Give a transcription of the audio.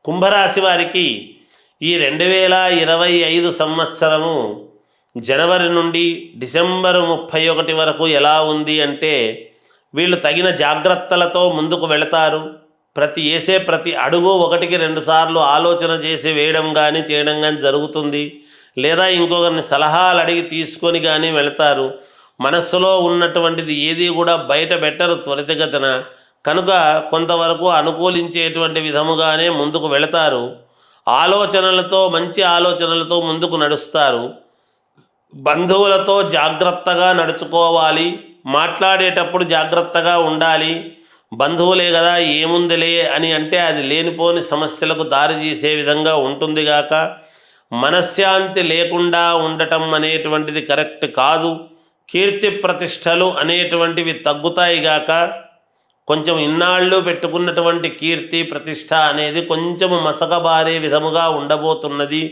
కుంభరాశి వారికి ఈ 2025 సంవత్సరము జనవరి నుండి డిసెంబర్ 31 వరకు ఎలా ఉంది అంటే, వీళ్ళు తగిన జాగ్రత్తలతో ముందుకు వెళతారు. ప్రతి అడుగు ఒకటికి 2 సార్లు ఆలోచన చేసి వేయడం కానీ చేయడం కానీ జరుగుతుంది. లేదా ఇంకొకరిని సలహాలు అడిగి తీసుకొని కానీ వెళతారు. మనస్సులో ఉన్నటువంటిది ఏది కూడా బయట పెట్టరు త్వరితగతిన. కనుక కొంతవరకు అనుకూలించేటువంటి విధముగానే ముందుకు వెళతారు. మంచి ఆలోచనలతో ముందుకు నడుస్తారు. బంధువులతో జాగ్రత్తగా నడుచుకోవాలి. మాట్లాడేటప్పుడు జాగ్రత్తగా ఉండాలి. బంధువులే కదా ఏముందిలే అని అంటే అది లేనిపోని సమస్యలకు దారి తీసే విధంగా ఉంటుంది గాక, మనశ్శాంతి లేకుండా ఉండటం అనేటువంటిది కరెక్ట్ కాదు. కీర్తి ప్రతిష్టలు అనేటువంటివి తగ్గుతాయి గాక, కొంచెం ఇన్నాళ్ళు పెట్టుకున్నటువంటి కీర్తి ప్రతిష్ట అనేది కొంచెం మసకబారే విధముగా ఉండబోతున్నది.